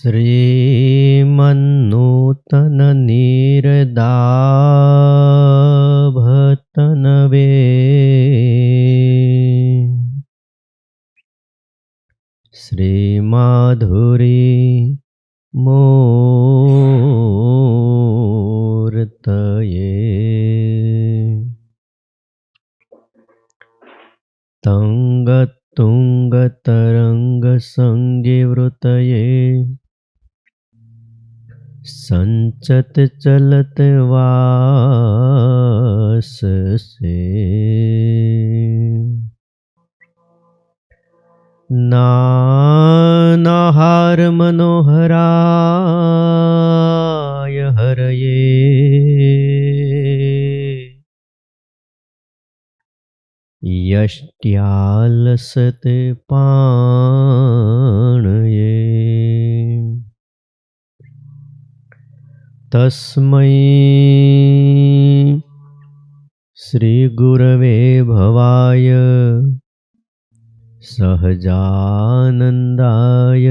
श्रीमन्नूतननिर्दाभतनवे श्रीमाधुरी मूर्तये तंगतुंगतरंगसंगिवृतये संचत चलत वास से नानाहार मनोहराय हरये यष्ट्यालसते पाणये तस्मै श्री गुरवे भवाय सहजानंदाय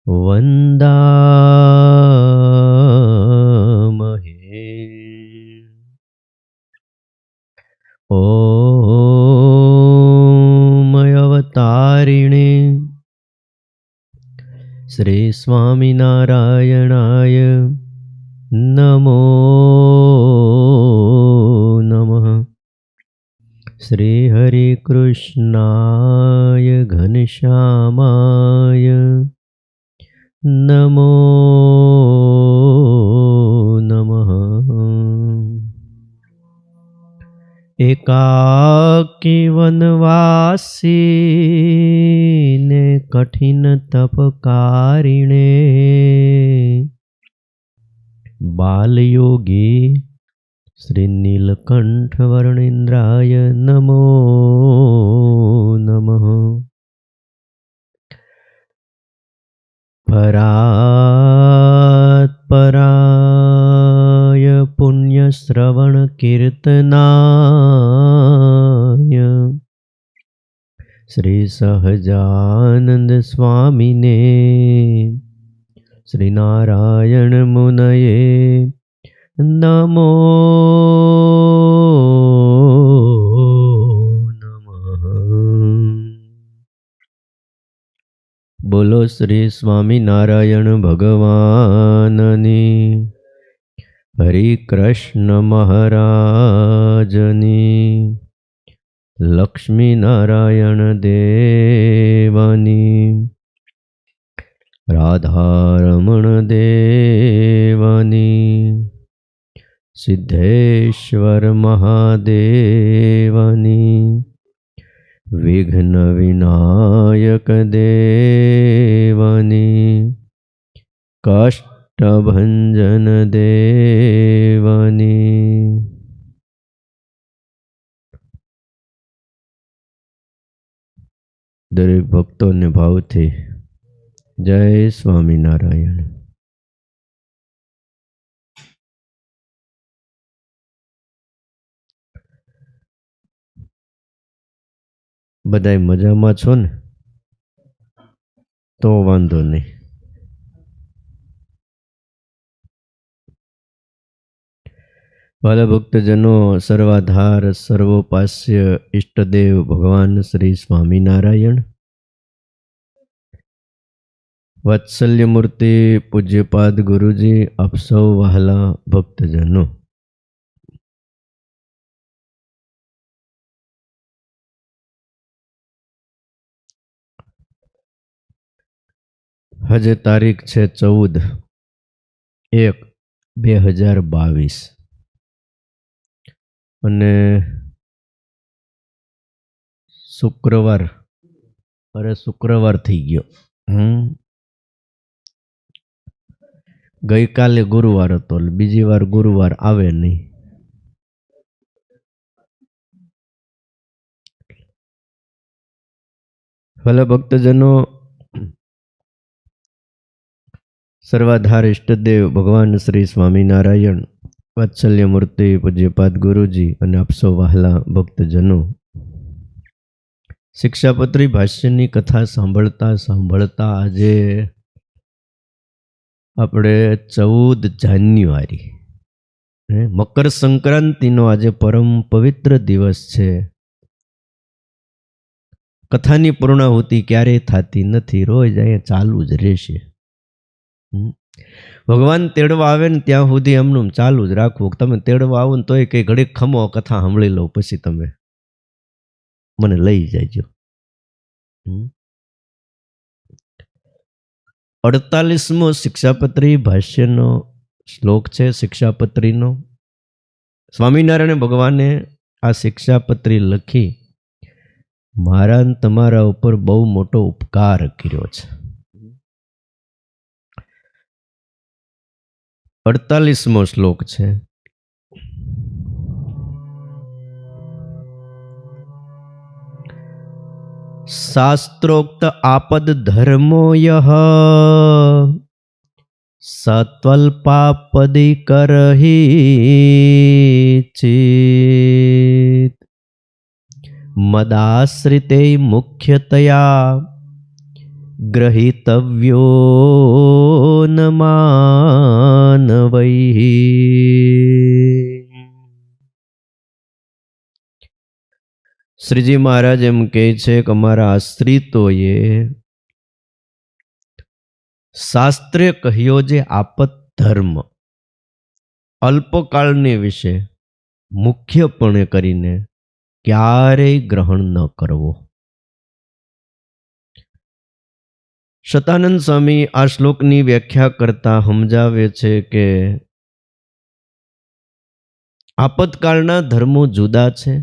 वंदामहे। ओम अवतारिणे श्री स्वामिनारायणाय नमो नमः। श्री हरि कृष्णाय घनश्यामाय नमो नमः। एकाकी वनवासी ने कठिन तपकारिणे बालयोगी श्री नीलकंठ वर्णेन्द्राय नमो नमः। परात्पराय पुण्यश्रवण कीर्तनाय श्री सहजानंद स्वामिने श्री नारायण मुनये नमो नमः। बोलो श्री स्वामी नारायण भगवाननी, हरि कृष्ण महाराजनी, लक्ष्मी नारायण देवानी, राधारमण देवानी, सिद्धेश्वर महादेवानी, विघ्न विनायक देवानी, कष्टभंजन देवानी। दरेक भक्तों ने भाव थे जय स्वामीनारायण। बधाय मजामां छो ने? तो वांधो नहीं। वाला भक्तजनों, सर्वाधार सर्वोपास्य इष्टदेव भगवान श्री स्वामीनारायण, वात्सल्य मूर्ति पूज्यपाद गुरुजी, आप सौ वहाला भक्तजनों, हजे तारीख है 14/1/2022 અને શુક્રવાર, અરે શુક્રવાર થઈ ગયો। ગઈકાલે ગુરુવાર હતો, બીજી વાર ગુરુવાર આવે નહીં। ભલે ભક્તજનો, सर्वाधार इष्टदेव भगवान श्री स्वामीनारायण, वात्सल्य मूर्ति पूज्यपाद गुरुजी અને આપ સૌ વહાલા ભક્તજનો, શિક્ષાપત્રી ભાષ્યની કથા સાંભળતા સાંભળતા આજે આપણે 14 જાન્યુઆરી મકર સંક્રાંતિનો આજે પરમ પવિત્ર દિવસ છે. કથાની પૂર્ણાહુતિ ક્યારેય થતી નથી, રોજ અહીંયા ચાલુ જ રહેશે. ભગવાન તેડવા આવે ને ત્યાં સુધી એમનું ચાલુ જ રાખવું. તમે તેડવા આવો ને તોય કઈ ઘડીક ખમો, કથા સાંભળી લો, પછી તમે મને લઈ જાયજો. 48મો શિક્ષાપત્રી ભાષ્યનો શ્લોક છે. શિક્ષાપત્રીનો સ્વામિનારાયણ ભગવાને આ શિક્ષાપત્રી લખી મારા તમારા ઉપર બહુ મોટો ઉપકાર કર્યો છે. 48મો શ્લોક છે. શાસ્ત્રોક્ત આપદ ધર્મો યહ સત્વલ્પાપદી કરહી ચિત મદાશ્રિતે મુખ્યતયા ગ્રહિતવ્યો ન માનવૈઃ. શ્રીજી મહારાજ એમ કહે છે કે અમારા આશ્રિતોએ શાસ્ત્રે કહ્યો જે આપત ધર્મ અલ્પકાળને વિશે મુખ્યપણે કરીને ક્યારેય ગ્રહણ ન કરવો. શતાનંદ સ્વામી આ શ્લોકની વ્યાખ્યા કરતા સમજાવે છે કે આપતકાળના ધર્મો જુદા છે,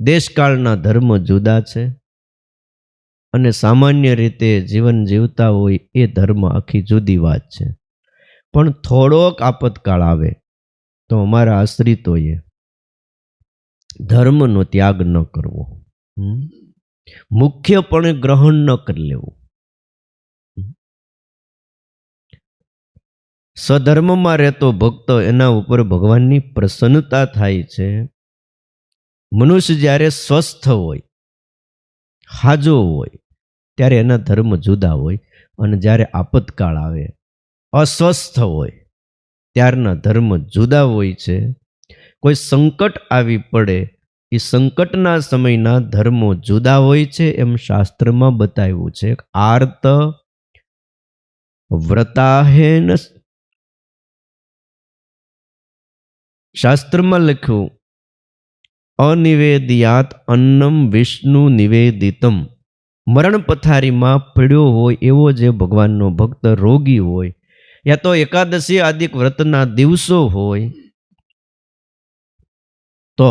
દેશકાળના ધર્મ જુદા છે, અને સામાન્ય રીતે જીવન જીવતા હોય એ ધર્મ આખી જુદી વાત છે. પણ થોડોક આપતકાળ આવે તો અમારા આશ્રિતોએ ધર્મનો ત્યાગ ન કરવો, મુખ્યપણે ગ્રહણ ન કરી લેવું. સ્વધર્મમાં રહેતો ભક્ત એના ઉપર ભગવાનની પ્રસન્નતા થાય છે. મનુષ્ય જ્યારે સ્વસ્થ હોય, હાજો હોય, ત્યારે એના ધર્મ જુદા હોય, અને જ્યારે આપતકાળ આવે અસ્વસ્થ હોય ત્યારના ધર્મ જુદા હોય છે. કોઈ સંકટ આવી પડે એ સંકટના સમયના ધર્મો જુદા હોય છે, એમ શાસ્ત્રમાં બતાવ્યું છે. આર્ત વ્રતાહેન શાસ્ત્રમાં લખ્યું અનિવેદિયાત અન્નમ વિષ્ણુ નિવેદિતમ. મરણ પથારીમાં પડ્યો હોય એવો જે ભગવાનનો ભક્ત રોગી હોય, યા તો એકાદશી આદિક વ્રતના દિવસો હોય, તો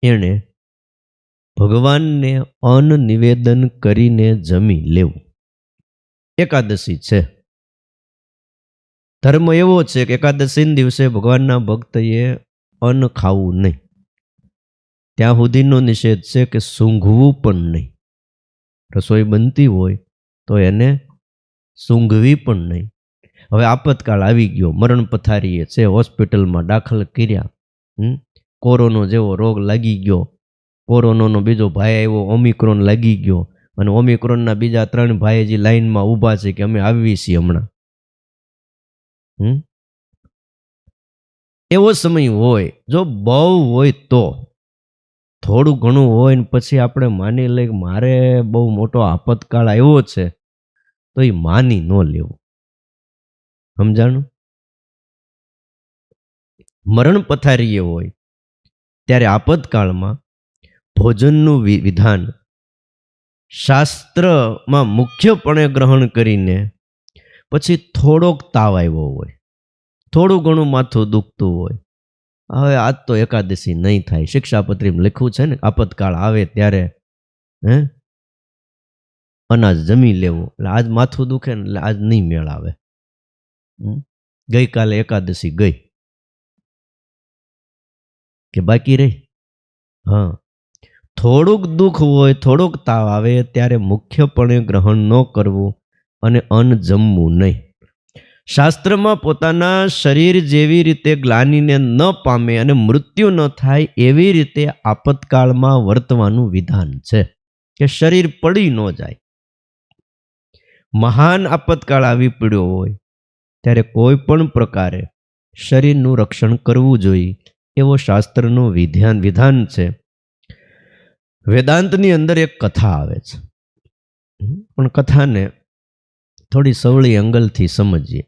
એણે ભગવાનને અન્ન નિવેદન કરીને જમી લેવું. એકાદશી છે, ધર્મ એવો છે કે એકાદશીના દિવસે ભગવાનના ભક્તએ અન્ન ખાવું નહીં. ત્યાં સુધીનો નિષેધ છે કે સૂંઘવું પણ નહીં. રસોઈ બનતી હોય તો એને સૂંઘવી પણ નહીં. હવે આપતકાળ આવી ગયો, મરણ પથારીએ છે, હોસ્પિટલમાં દાખલ કર્યા, કોરોનો જેવો રોગ લાગી ગયો, કોરોનાનો બીજો ભાઈ આવ્યો, ઓમિક્રોન લાગી ગયો, અને ઓમિક્રોનના બીજા 3 ભાઈ જે લાઈનમાં ઊભા છે કે અમે આવી છીએ હમણાં. એવો સમય હોય, જો બહુ હોય તો થોડું ઘણું હોય ને પછી આપણે માની લઈએ કે મારે બહુ મોટો આપતકાળ આવ્યો છે, તો એ માની ન લેવું. સમજાણું? મરણ પથારીએ હોય ત્યારે આપતકાળમાં ભોજનનું વિધાન શાસ્ત્રમાં મુખ્યપણે ગ્રહણ કરીને પછી થોડોક તાવ આવ્યો હોય, થોડું ઘણું માથું દુખતું હોય, હવે આજ તો એકાદશી નહીં થાય, શિક્ષાપત્રીમાં લખ્યું છે ને આપતકાળ આવે ત્યારે અનાજ જમી લેવું. એટલે આજ માથું દુખે ને એટલે આજ નહીં મેળ આવે. ગઈકાલે એકાદશી ગઈ કે બાકી રહી? હા, થોડુંક દુઃખ હોય, થોડુંક તાવ આવે ત્યારે મુખ્યપણે ગ્રહણ ન કરવું અને અન્ન જમવું નહીં. શાસ્ત્રમાં પોતાના શરીર જેવી રીતે ગ્લાનિને ન પામે અને મૃત્યુ ન થાય એવી રીતે આપતકાળમાં વર્તવાનું વિધાન છે કે શરીર પડી ન જાય. મહાન આપતકાળ આવી પડ્યો હોય ત્યારે કોઈ પણ પ્રકારે શરીરનું રક્ષણ કરવું જોઈએ એવો શાસ્ત્રનો વિધાન છે. વેદાંતની અંદર એક કથા આવે છે, પણ કથાને થોડી સવળી એંગલથી સમજીએ.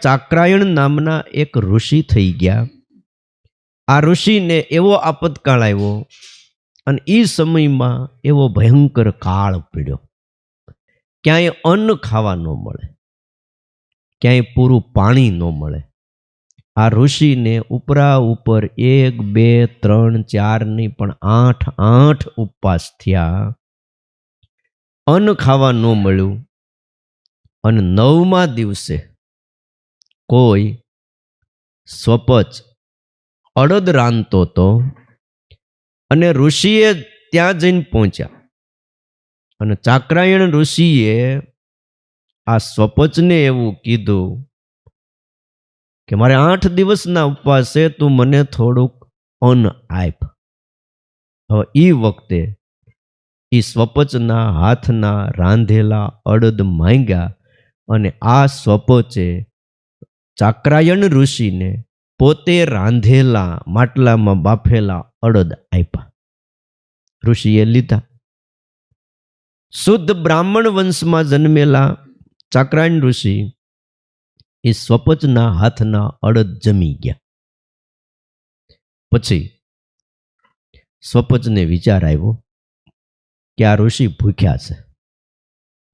ચાક્રાયણ નામના એક ઋષિ થઈ ગયા. આ ઋષિને એવો આપતકાળ આવ્યો અને એ સમયમાં એવો ભયંકર કાળ પડ્યો. ક્યાંય અન્ન ખાવા ન મળે, ક્યાંય પૂરું પાણી ન મળે. આ ઋષિને ઉપરા ઉપર 1, 2, 3, 4 નહીં પણ 8 ઉપવાસ થયા. અન્ન ખાવા ન મળ્યું. અને 9મા દિવસે કોઈ સ્વપચ અડદ રાંધતો હતો અને ઋષિએ ત્યાં જઈને પહોંચ્યા. અને ચાક્રાયણ ઋષિએ આ સ્વપચને એવું કીધું કે મારે 8 દિવસના ઉપવાસ છે, તું મને થોડુંક અન્ન આપ. હવે એ વખતે એ સ્વપચના હાથના રાંધેલા અડદ માંગ્યા અને આ સ્વપચે ચાક્રાયણ ઋષિને પોતે રાંધેલા માટલામાં બાફેલા અડદ આપ્યા. ઋષિએ લીધા. શુદ્ધ બ્રાહ્મણ વંશમાં જન્મેલા ચાક્રાયણ ઋષિ એ સ્વપચના હાથના અડદ જમી ગયા. પછી સ્વપચને વિચાર આવ્યો કે આ ઋષિ ભૂખ્યા છે.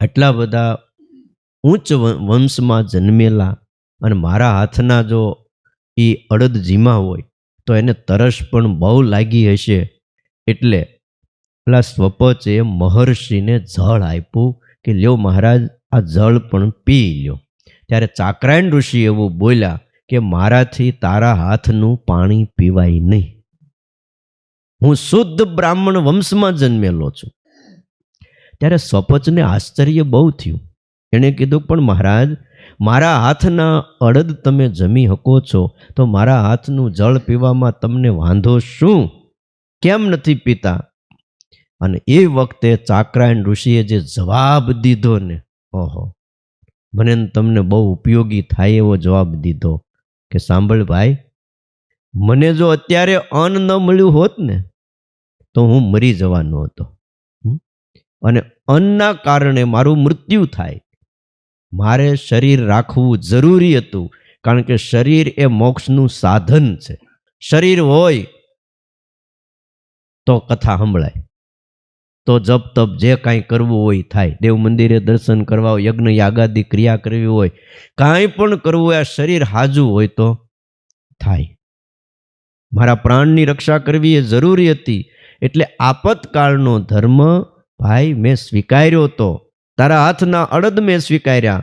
આટલા બધા ઉચ્ચ વંશમાં જન્મેલા અને મારા હાથના જો એ અડદ જીમા હોય તો એને તરસ પણ બહુ લાગી હશે. એટલે પેલા સ્વપચે મહર્ષિને જળ આપ્યું કે લ્યો મહારાજ, આ જળ પણ પી લ્યો. ત્યારે ચાક્રાયણ ઋષિ એવું બોલ્યા કે મારાથી તારા હાથનું પાણી પીવાય નહીં. હું શુદ્ધ બ્રાહ્મણ વંશમાં જન્મેલો છું. ત્યારે સ્વપચને આશ્ચર્ય બહુ થયું. એણે કીધું પણ મહારાજ, મારા હાથના અડદ તમે જમી શકો છો તો મારા હાથનું જળ પીવામાં તમને વાંધો શું? કેમ નથી પીતા? અને એ વખતે ચાક્રાયણ ઋષિએ જે જવાબ દીધો ને, ઓહો, મને તમને બહુ ઉપયોગી થાય એવો જવાબ દીધો કે સાંભળ ભાઈ, મને જો અત્યારે અન્ન ન મળ્યું હોત ને તો હું મરી જવાનો હતો અને અન્નના કારણે મારું મૃત્યુ થાય. મારે શરીર રાખવું જરૂરી હતું, કારણ કે શરીર એ મોક્ષનું સાધન છે. શરીર હોય તો કથા સંભળાય, તો જપ તપ જે કાંઈ કરવું હોય થાય, દેવ મંદિરે દર્શન કરવા હોય, યજ્ઞ યાગાદી ક્રિયા કરવી હોય, કાંઈ પણ કરવું હોય, આ શરીર હાજુ હોય તો થાય. મારા પ્રાણની રક્ષા કરવી એ જરૂરી હતી. એટલે આપતકાળનો ધર્મ ભાઈ મેં સ્વીકાર્યો તો. તારા હાથના અડદ મેં સ્વીકાર્યા,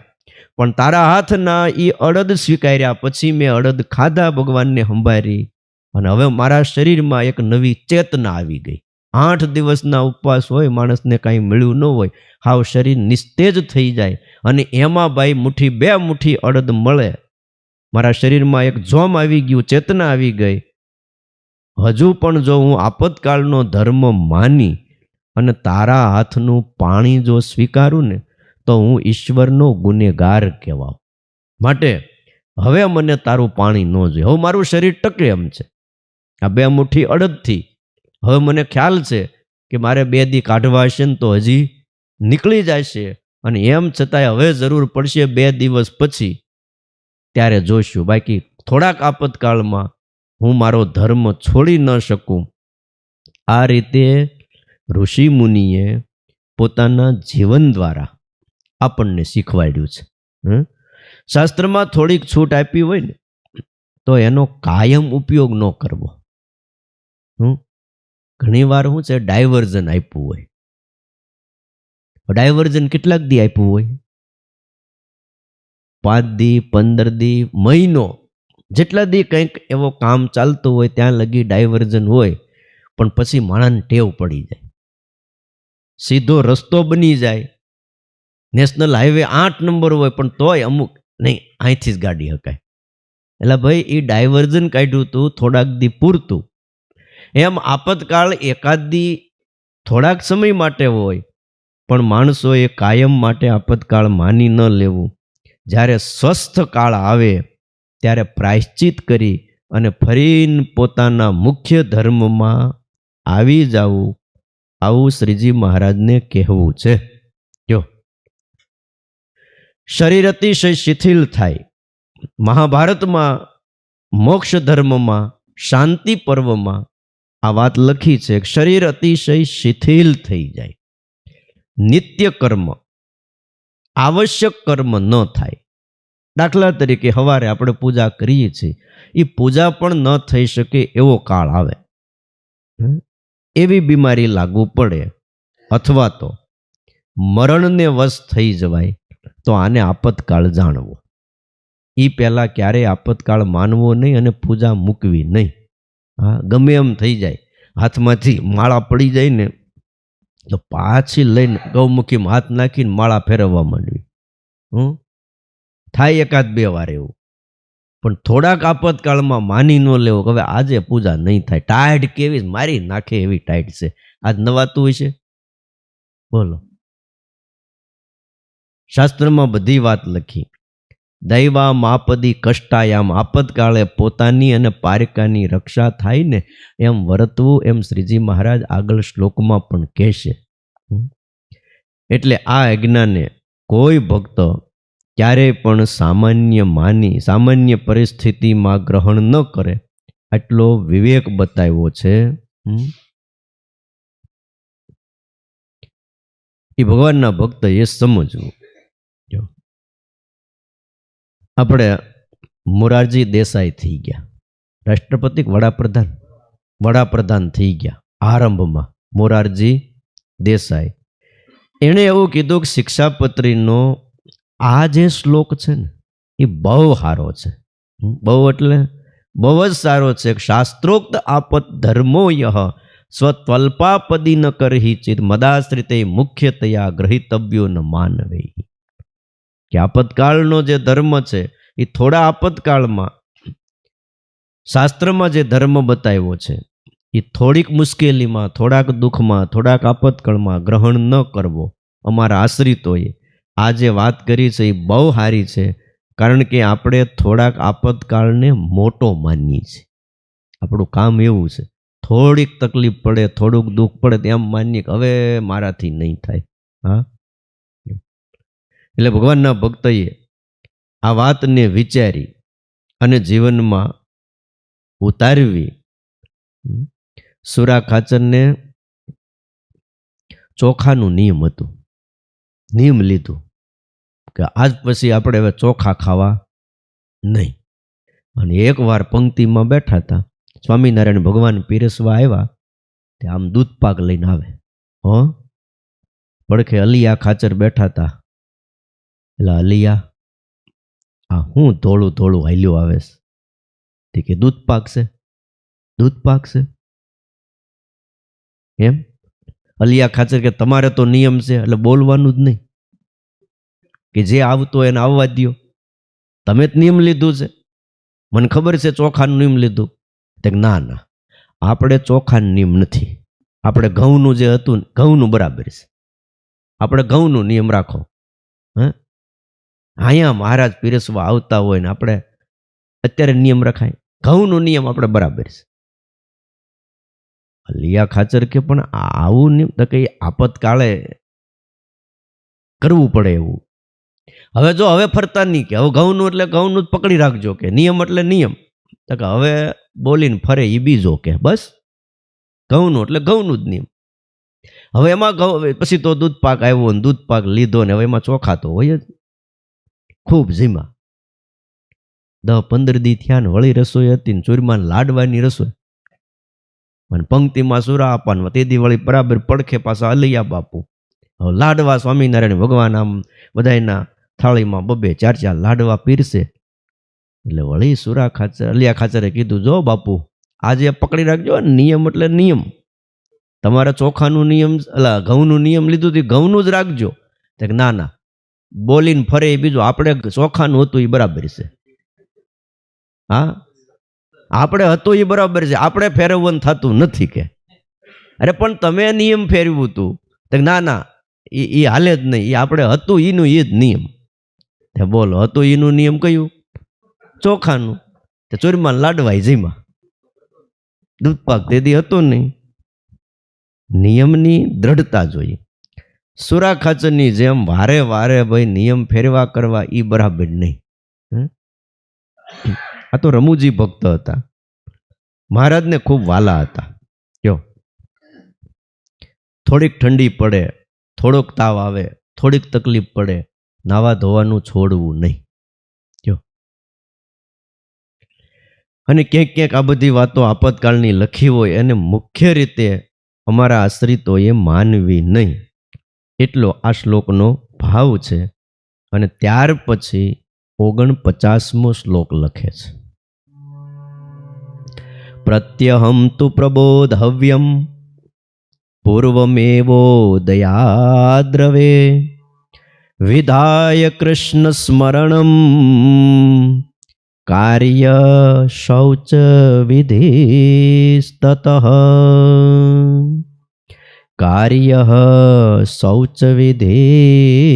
પણ તારા હાથના એ અડદ સ્વીકાર્યા પછી મેં અડદ ખાધા, ભગવાનને સંભાળી, અને હવે મારા શરીરમાં એક નવી ચેતના આવી ગઈ. 8 દિવસના ઉપવાસ હોય, માણસને કાંઈ મળ્યું ન હોય, હાવ શરીર નિસ્તેજ થઈ જાય, અને એમાં ભાઈ મુઠ્ઠી 2 મુઠ્ઠી અડદ મળે. મારા શરીરમાં એક જોમ આવી ગયું, ચેતના આવી ગઈ. હજુ પણ જો હું આપતકાળનો ધર્મ માની અને તારા હાથનું પાણી જો સ્વીકારું ને તો હું ઈશ્વરનો ગુનેગાર કહેવાઉં. માટે હવે મને તારું પાણી ન જોઈએ. હવે મારું શરીર ટકે એમ છે. આ 2 મુઠ્ઠી અડદથી હવે મને ખ્યાલ છે કે મારે 2 દી કાઢવા હશે ને તો હજી નીકળી જશે, અને એમ છતાંય હવે જરૂર પડશે 2 દિવસ પછી, ત્યારે જોઈશું. બાકી થોડાક આપતકાળમાં હું મારો ધર્મ છોડી ન શકું. આ રીતે ઋષિ મુનિએ પોતાના જીવન દ્વારા આપણને શીખવાડ્યું છે. શાસ્ત્રમાં થોડીક છૂટ આપી હોય ને તો એનો કાયમ ઉપયોગ ન કરવો. ઘણી વાર શું છે, ડાયવર્ઝન આપ્યું હોય. ડાયવર્ઝન કેટલાક દી આપ્યું હોય? 5 દી, 15 દી, મહિનો, જેટલા દી કંઈક એવો કામ ચાલતું હોય ત્યાં લગી ડાયવર્ઝન હોય. પણ પછી માણસને ટેવ પડી જાય, સીધો રસ્તો બની જાય. નેશનલ હાઈવે 8 નંબર હોય પણ તોય અમુક નહીં, અહીંથી જ ગાડી હકાય. એટલે ભાઈ એ ડાયવર્ઝન કાઢ્યું હતું થોડાક દી પૂરતું. એમ આપતકાળ એકાદ દી થોડાક સમય માટે હોય, પણ માણસોએ કાયમ માટે આપતકાળ માની ન લેવું. જ્યારે સ્વસ્થ કાળ આવે ત્યારે પ્રાયશ્ચિત કરી અને ફરીને પોતાના મુખ્ય ધર્મમાં આવી જવું, આવું શ્રીજી મહારાજને કહેવું છે. જો શરીર અતિશય શિથિલ થાય. મહાભારતમાં મોક્ષ ધર્મમાં શાંતિ પર્વમાં આ વાત લખી છે કે શરીર અતિશય શિથિલ થઈ જાય, નિત્ય કર્મ આવશ્યક કર્મ ન થાય. દાખલા તરીકે સવારે આપણે પૂજા કરીએ છીએ, એ પૂજા પણ ન થઈ શકે એવો કાળ આવે, એવી બીમારી લાગુ પડે, અથવા તો મરણને વશ થઈ જવાય, તો આને આપતકાળ જાણવો. એ પહેલાં ક્યારેય આપતકાળ માનવો નહીં અને પૂજા મૂકવી નહીં. હા, ગમે એમ થઈ જાય, હાથમાંથી માળા પડી જાય ને તો પાછી લઈને ગૌમુખીમાં હાથ નાખીને માળા ફેરવવા માંડવી. થાય એકાદ બે વાર એવું, પણ થોડાક આપતકાળમાં માની ન લેવો કે હવે આજે પૂજા નહીં થાય. ટાઈટ કેવી મારી નાખે એવી ટાઈટ છે, આજ નવાતું હોય છે. બોલો, શાસ્ત્રમાં બધી વાત લખી. દૈવા માપદી કષ્ટાયામ, આપતકાળે પોતાની અને પારિકાની રક્ષા થાય ને એમ વર્તવું, એમ શ્રીજી મહારાજ આગળ શ્લોકમાં પણ કહેશે. એટલે આ આજ્ઞાને કોઈ ભક્ત ક્યારેય પણ સામાન્ય પરિસ્થિતિમાં ગ્રહણ ન કરે, આટલો વિવેક બતાવ્યો છે. એ ભગવાનના ભક્ત એ સમજવું. આપણે મોરારજી દેસાઈ થઈ ગયા, રાષ્ટ્રપતિ વડાપ્રધાન થઈ ગયા. આરંભમાં મોરારજી દેસાઈ, એણે એવું કીધું કે શિક્ષાપત્રીનો આ જે શ્લોક છે ને એ બહુ સારો છે. બહુ એટલે બહુ જ સારો છે. શાસ્ત્રોક્ત આપત ધર્મો યહ સ્વત્વલ્પાપદી ન કરહી ચિત મદાશ્રિતે મુખ્યતયા ગ્રહિતવ્યો ન માનવે. કે આપતકાળનો જે ધર્મ છે એ થોડા આપતકાળમાં શાસ્ત્રમાં જે ધર્મ બતાવ્યો છે એ થોડીક મુશ્કેલીમાં, થોડાક દુઃખમાં, થોડાક આપતકાળમાં ગ્રહણ ન કરવો. અમારા આશ્રિતોએ આ જે વાત કરી છે એ બહુ સારી છે, કારણ કે આપણે થોડાક આપતકાળને મોટો માનીએ છીએ. આપણું કામ એવું છે, થોડીક તકલીફ પડે, થોડુંક દુઃખ પડે એમ માનીએ કે હવે મારાથી નહીં થાય. હા, એટલે ભગવાનના ભક્તએ આ વાતને વિચારી અને જીવનમાં ઉતારવી. સુરા ખાચરને ચોખાનું નિયમ હતું, નિયમ લીધું કે આજ પછી આપણે હવે ચોખા ખાવા નહીં. અને એકવાર પંક્તિમાં બેઠા હતા, સ્વામિનારાયણ ભગવાન પીરસવા આવ્યા, તે આમ દૂધ પાક લઈને આવે. પડખે અલિયા ખાચર બેઠા હતા. એટલે અલિયા, આ હું ધોળું ધોળું હાલ્યું આવે છે? કે દૂધ પાક છે, દૂધ પાક છે એમ. અલિયા ખાચર કે તમારે તો નિયમ છે એટલે બોલવાનું જ નહીં, કે જે આવતો એને આવવા દો, તમે જ નિયમ લીધું છે. મને ખબર છે ચોખાનું નિયમ લીધું. તે ના ના, આપણે ચોખાનું નિયમ નથી, આપણે ઘઉંનું જે હતું ઘઉંનું બરાબર છે, આપણે ઘઉંનું નિયમ રાખો. અહીંયા મહારાજ પીરસવા આવતા હોય ને આપણે અત્યારે નિયમ રખાય, ઘઉંનો નિયમ આપણે બરાબર છે. અલિયા ખાચર કે પણ આવું નિયમ તો કઈ આપતકાળે કરવું પડે એવું. હવે જો હવે ફરતા નહીં, કે હવે ઘઉંનું એટલે ઘઉંનું જ પકડી રાખજો, કે નિયમ એટલે નિયમ. તો કે હવે બોલીને ફરે એ બીજો, કે બસ ઘઉંનું એટલે ઘઉંનું જ નિયમ. હવે એમાં ઘઉં પછી તો દૂધ પાક આવ્યો ને દૂધ પાક લીધો ને હવે એમાં ચોખા તો હોય જ ખૂબ જીમા. 10-15 દી થયા ને વળી રસોઈ હતી ને ચૂરમાન લાડવાની રસોઈ, અને પંક્તિમાં સુરા આપવાનું, તે દી વળી બરાબર પડખે પાછા અલૈયા બાપુ. હવે લાડવા સ્વામિનારાયણ ભગવાન આમ બધાના થાળીમાં 2-4 લાડવા પીરસે. એટલે વળી સુરા ખાચર અલિયા ખાચરે કીધું, જો બાપુ આજે પકડી રાખજો, નિયમ એટલે નિયમ. તમારે ચોખાનું નિયમ એટલે ઘઉંનું નિયમ લીધું હતું, ઘઉંનું જ રાખજો. ના ના, બોલીને ફરે એ બીજું, આપણે ચોખાનું હતું એ બરાબર છે. હા, આપણે હતું એ બરાબર છે, આપણે ફેરવવાનું થતું નથી. કે અરે પણ તમે નિયમ ફેરવ્યું હતું. ના ના, એ હાલે જ નહીં. એ આપણે હતું એનું એ જ નિયમ. બોલો, હતું એનું નિયમ કયું? ચોખાનું. તે ચોરીમાં લાડવાય જીમાં દૂધ પાક તેથી હતું નહીં. નિયમની દ્રઢતા જોઈએ. સુરા ખાચરની જેમ વારે વારે ભાઈ નિયમ ફેરવા કરવા એ બરાબર નહીં. આ તો રમૂજી ભક્ત હતા, મહારાજને ખૂબ વાલા હતા. જો થોડીક ઠંડી પડે, થોડોક તાવ આવે, થોડીક તકલીફ પડે, નાવા ધોવાનું છોડવું નહીં. જો અને ક્યાંક ક્યાંક આ બધી વાતો આપતકાળની લખી હોય એને મુખ્ય રીતે અમારા આશ્રિતોએ માનવી નહીં, એટલો આ શ્લોકનો ભાવ છે. અને ત્યાર પછી 49મો શ્લોક લખે છે. પ્રત્યહમ તુ પ્રબોધવ્યમ પૂર્વમેવોદયાદ્રવે વિધાય કૃષ્ણ સ્મરણમ કાર્ય શૌચ વિધિસ્તતઃ કાર્ય શૌચ વિધિસ્તતઃ.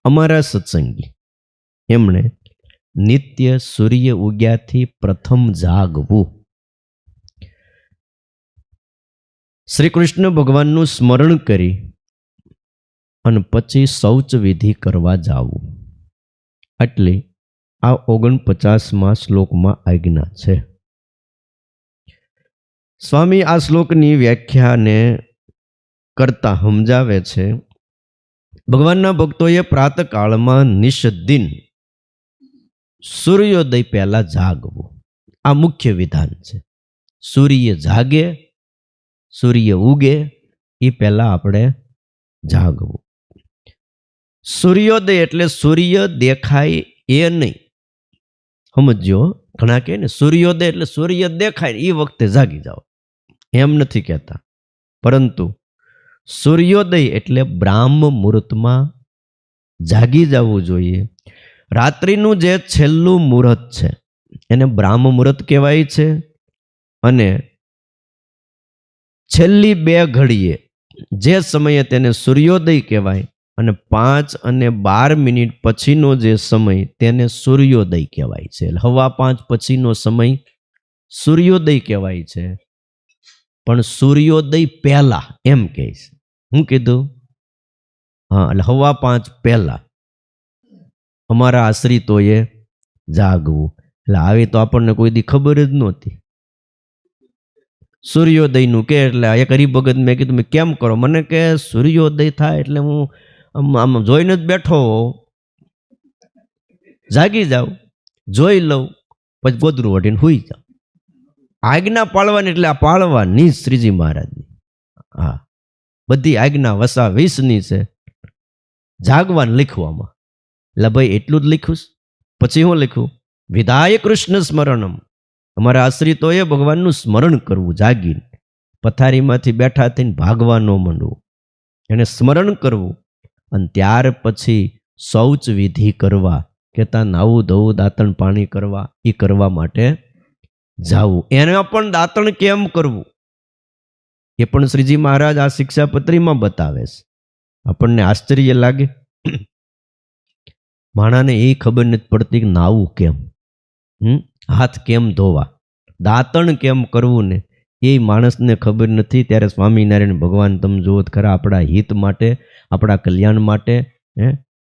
અમારા સત્સંગી એમણે નિત્ય સૂર્ય ઉગ્યાથી પ્રથમ જાગવું, શ્રી કૃષ્ણ ભગવાનનું સ્મરણ કરી અને પછી શૌચ વિધિ કરવા જાવું. એટલે આ 49મા શ્લોકમાં આજ્ઞા છે. સ્વામી આ શ્લોકની વ્યાખ્યાને કરતા સમજાવે છે, ભગવાનના ભક્તોએ પ્રાતકાળમાં નિષદિન સૂર્યોદય પહેલા જાગવું, આ મુખ્ય વિધાન છે. સૂર્ય જાગે, સૂર્ય ઉગે એ પહેલા આપણે જાગવું. સૂર્યોદય એટલે સૂર્ય દેખાય એ નહીં. સમજો, ઘણા કહે ને સૂર્યોદય એટલે સૂર્ય દેખાય એ વખતે જાગી જાઓ, એમ નથી કહેતા. પરંતુ સૂર્યોદય એટલે બ્રાહ્મ મુહૂર્તમાં જાગી જવું જોઈએ. રાત્રિનું જે છેલ્લું મુહૂર્ત છે એને બ્રાહ્મ મુહૂર્ત કહેવાય છે. અને છેલ્લી 2 ઘડીએ જે સમયે તેને સૂર્યોદય કહેવાય, અને 5 અને 12 પછીનો જે સમય તેને સૂર્યોદય કહેવાય છે. 5:15 પછીનો સમય સૂર્યોદય કહેવાય છે. પણ સૂર્યોદય પહેલા એમ કહે છે. હું કીધું? હા, એટલે 5:15 પહેલા અમારા આશ્રિતોએ જાગવું. એટલે આવી તો આપણને કોઈ દી ખબર જ નહોતી. સૂર્યોદયનું કે એટલે એક હરિભગત મેં કીધું મેં કેમ કરો? મને કે સૂર્યોદય થાય એટલે હું આમ જોઈને જ બેઠો હોઉં, જાગી જાઉં, જોઈ લઉં, પછી ગોદરું વઢીને હુઈ જાઉં. આજ્ઞા પાળવાની એટલે આ પાળવાની શ્રીજી મહારાજની. હા, બધી આજ્ઞા વસા 20ની છે. જાગવાનું લખવામાં એટલે ભાઈ એટલું જ લખ્યું. પછી હું લખ્યું? વિધાય કૃષ્ણ સ્મરણમ. અમારા આશ્રિતોએ ભગવાનનું સ્મરણ કરવું, જાગીને પથારીમાંથી બેઠા થઈને ભાગવા ન માંડવું, એને સ્મરણ કરવું. અને ત્યાર પછી શૌચ વિધિ કરવા, કહેતા નાવું ધોવું દાંતણ પાણી કરવા, એ કરવા માટે જાવું. એને પણ દાંતણ કેમ કરવું એ પણ શ્રીજી મહારાજ આ શિક્ષાપત્રીમાં બતાવે છે. આપણને આશ્ચર્ય લાગે, માણાને એ ખબર નથી પડતી કે નાવું કેમ, હાથ કેમ ધોવા, દાંતણ કેમ કરવું ને એ માણસને ખબર નથી. ત્યારે સ્વામિનારાયણ ભગવાન તમે જુઓ ખરા, આપણા હિત માટે, આપણા કલ્યાણ માટે,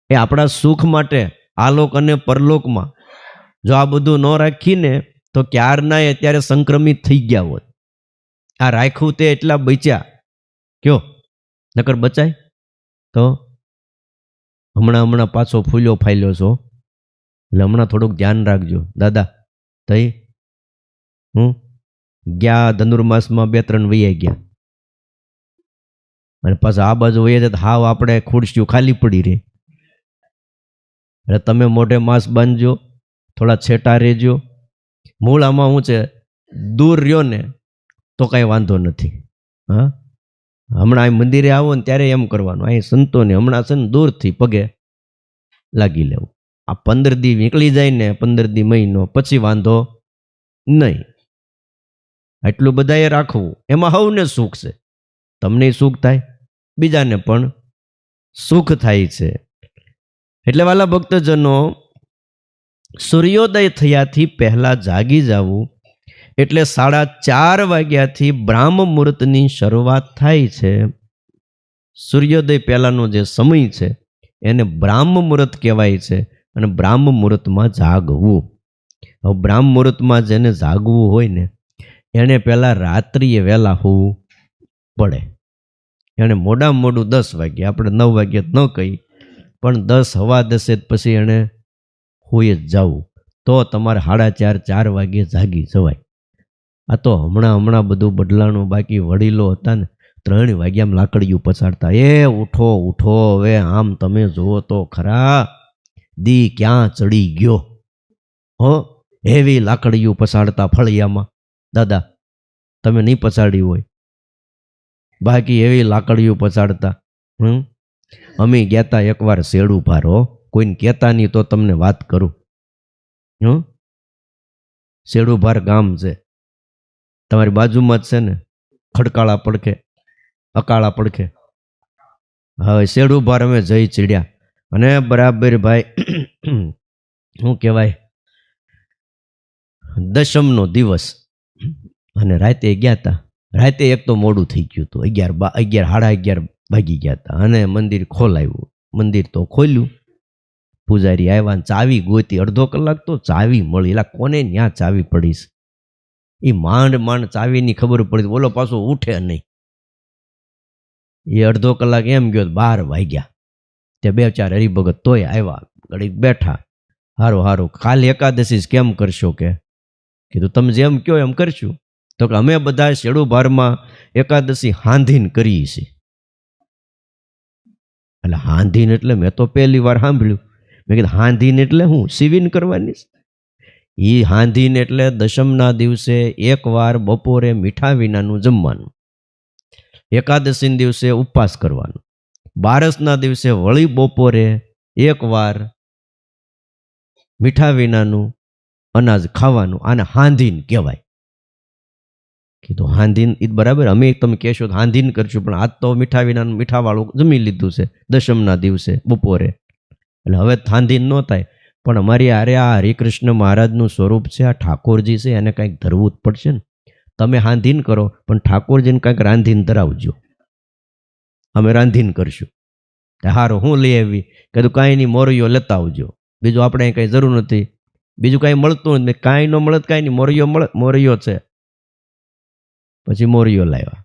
એ આપણા સુખ માટે આલોક અને પરલોકમાં જો આ બધું ન રાખીને તો ક્યારના અત્યારે સંક્રમિત થઈ ગયા હોત. આ રાખ્યું તે એટલા બચ્યા, કયો નકર બચાય? તો હમણાં પાછો ફૂલ્યો ફાયલ્યો છો, એટલે હમણાં થોડુંક ધ્યાન રાખજો દાદા. તઈ ગયા ધનુર્માસમાં 2-3 વૈયા ગયા, અને પાછા આ બાજુ વૈયા જાય હાવ આપણે ખુરશીઓ ખાલી પડી રહી. એટલે તમે મોઢે માસ બાંધજો, થોડા છેટા રહેજો. મૂળ આમાં શું છે, દૂર રહ્યો ને તો કાંઈ વાંધો નથી. હા, હમણાં અહીં મંદિરે આવો ને ત્યારે એમ કરવાનું, અહીં સંતોને હમણાં છે ને દૂરથી પગે લાગી લેવું. આ 15 દી નીકળી જાય ને, 15 દી મહિનો પછી વાંધો નહીં. એટલું બધાએ રાખવું, એમાં હવને સુખ છે. તમને સુખ થાય, બીજાને પણ સુખ થાય છે. એટલે વાલા ભક્તજનો, સૂર્યોદય થયાથી પહેલા જાગી જવું એટલે 4:30 વાગ્યાથી બ્રાહ્મ મુહૂર્તની શરૂઆત થાય છે. સૂર્યોદય પહેલાનો જે સમય છે એને બ્રાહ્મ મુહૂર્ત કહેવાય છે. અને બ્રાહ્મ મુહૂર્તમાં જાગવું. હવે બ્રાહ્મ મુહૂર્તમાં જેને જાગવું હોય ને એને પહેલાં રાત્રિએ વહેલા હોવું પડે. એને મોડામાં મોડું 10 વાગે, આપણે 9 વાગે ન કહી, પણ 10 સવા 10 પછી એને હોઈ જ જવું. તો તમારે 4:30 4 વાગે જાગી જવાય. આ તો હમણાં બધું બદલાણું. બાકી વડીલો હતા ને 3 વાગ્યામાં લાકડીયું પછાડતા. એ ઉઠો ઉઠો, હવે આમ તમે જુઓ તો ખરા, દી ક્યાં ચડી ગયો. હો, એવી લાકડીયું પછાડતા ફળિયામાં. દાદા તમે નહીં પછાડી હોય, બાકી એવી લાકડીયું પછાડતા. અમે ગયા હતા એકવાર શેડું ભાર. હો, કોઈને કહેતા નહીં તો તમને વાત કરું. શેડું ભાર ગામ છે, તમારી બાજુમાં જ છે ને, ખડકાળા પડખે, અકાળા પડખે. હવે શેડું ભાર અમે જઈ ચડ્યા અને બરાબર ભાઈ શું કહેવાય, દશમનો દિવસ અને રાતે ગયા હતા. રાતે એક તો મોડું થઈ ગયું હતું, 11 સાડા 11 વાગી ગયા હતા અને મંદિર ખોલાયું. મંદિર તો ખોલ્યું, પૂજારી આવ્યા ને ચાવી ગોતી. અડધો કલાક તો ચાવી મળી. એલા કોને ન્યા ચાવી પડીશ? એ માંડ ચાવીની ખબર પડી. બોલો પાછો ઉઠે નહીં. એ અડધો કલાક એમ ગયો, 12 વાગ્યા. તે 2-4 હરિભગત તોય આવ્યા, ઘડીક બેઠા. હારું કાલે એકાદશી કેમ કરશો? કે કીધું તમે જેમ કહો એમ કરશું. તો કે અમે બધા શેડુ ભારમાં એકાદશી હાંધીન કરીએ છીએ. એટલે હાંધીન એટલે મેં તો પહેલી વાર સાંભળ્યું. મેં કીધું હાંધીન એટલે હું? સીવીન કરવાની? એ હાંધીન એટલે દશમના દિવસે એકવાર બપોરે મીઠા વિનાનું જમવાનું, એકાદશીના દિવસે ઉપવાસ કરવાનો, બારસના દિવસે વળી બપોરે એકવાર મીઠા વિનાનું અનાજ ખાવાનું. આને હાંધીન કહેવાય. કીધું હાંધીન એ બરાબર, અમે તમે કહેશો તો હાંધીન કરશું, પણ આજ તો મીઠા વિનાનું મીઠાવાળું જમી લીધું છે દશમના દિવસે બપોરે, એટલે હવે હાંધીન ન થાય. પણ અમારી આરે આ હરિકૃષ્ણ મહારાજનું સ્વરૂપ છે, આ ઠાકોરજી છે, એને કંઈક ધરવું જ પડશે ને. તમે હાંધીન કરો પણ ઠાકોરજીને કંઈક રાંધીને ધરાવજો. અમે રાંધીને કરશું. હારું હું લઈ આવી? કીધું કાંઈ નહીં, મોરૈયો લેતા આવજો. બીજું આપણે કંઈ જરૂર નથી, બીજું કાંઈ મળતું નથી. કાંઈ ન મળે કાંઈ નહીં, મોરૈયો મળે, મોરૈયો છે. પછી મોરૈયો લાવ્યા.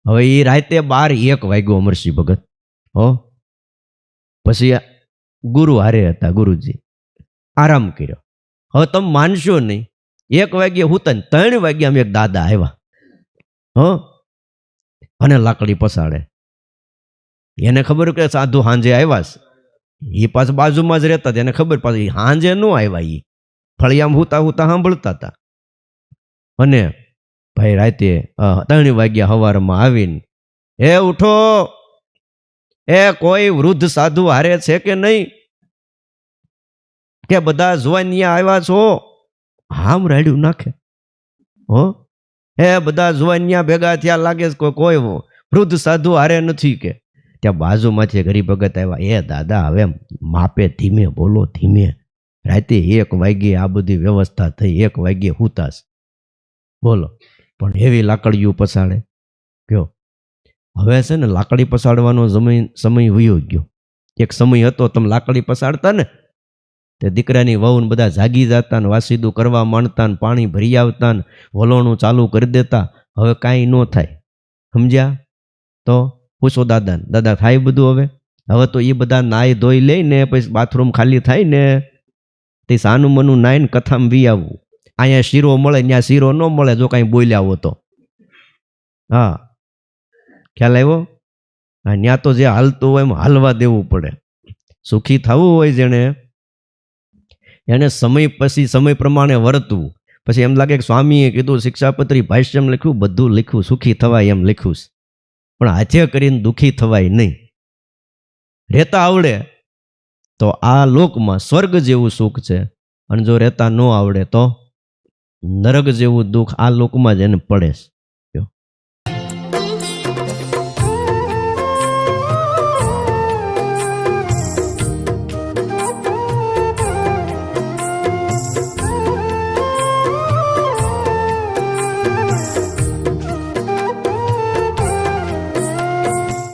હવે એ રાતે 12-1 વાગ્યો અમરસિંહ ભગત. હો, પછી ગુરુ હારે હતા, ગુરુજી આરામ કર્યો. હવે તમે માનશો નહીં, 1 વાગ્યે હુતા ને 3 વાગ્યામાં એક દાદા આવ્યા. હો, અને લાકડી પસાડે. એને ખબર કે સાધુ હાંજે આવ્યા છે. એ પાછા બાજુમાં જ રહેતા હતા, એને ખબર. પાછી હાંજે ન આવ્યા, એ ફળિયામાં હુતા સાંભળતા હતા. અને ભાઈ રાતે 3 વાગ્યા સવારમાં આવીને, એ ઉઠો, એ કોઈ વૃદ્ધ સાધુ હારે છે કે નહીં? કે બધા જુવાનિયા આવ્યા છો? હામ રાડ્યું નાખે. હો, એ બધા જુવાનિયા ભેગા થયા લાગે છે, કોઈ વૃદ્ધ સાધુ હારે નથી. કે ત્યાં બાજુમાંથી હરિભગત આવ્યા. એ દાદા હવે માપે ધીમે બોલો, ધીમે. રાતે 1 વાગ્યે આ બધી વ્યવસ્થા થઈ, 1 વાગ્યે હુતાશ. બોલો, પણ એવી લાકડીયું પસાડે. કયો હવે છે ને, લાકડી પસાડવાનો સમય વયો ગયો. એક સમય હતો તમે લાકડી પસાડતા ને, તે દીકરાની વહુને બધા જાગી જતા ને વાસીદું કરવા માંડતા ને પાણી ભરી આવતા ને વલોણું ચાલુ કરી દેતા. હવે કાંઈ ન થાય, સમજ્યા? તો પૂછો દાદાને, દાદા થાય બધું? હવે તો એ બધા નાઈ ધોઈ લઈને પછી બાથરૂમ ખાલી થાય ને તે સાનું મનું નાઈને કથામાં વી આવવું. અહીંયા શીરો મળે, ત્યાં શીરો ન મળે જો કાંઈ બોલ્યા હો તો. હા, ખ્યાલ આવ્યો? હા, ત્યાં તો જે હાલતું હોય એમ હાલવા દેવું પડે. સુખી થવું હોય જેણે, એને સમય પછી સમય પ્રમાણે વર્તવું. પછી એમ લાગે કે સ્વામીએ કીધું, શિક્ષાપત્રી ભાષ્યમ લખ્યું, બધું લખ્યું, સુખી થવાય એમ લખ્યું છે, પણ હાથે કરીને દુઃખી થવાય નહીં. રહેતા આવડે તો આ લોકમાં સ્વર્ગ જેવું સુખ છે, અને જો રહેતા ન આવડે તો નરક જેવું દુઃખ આ લોકમાં જ એને પડે છે.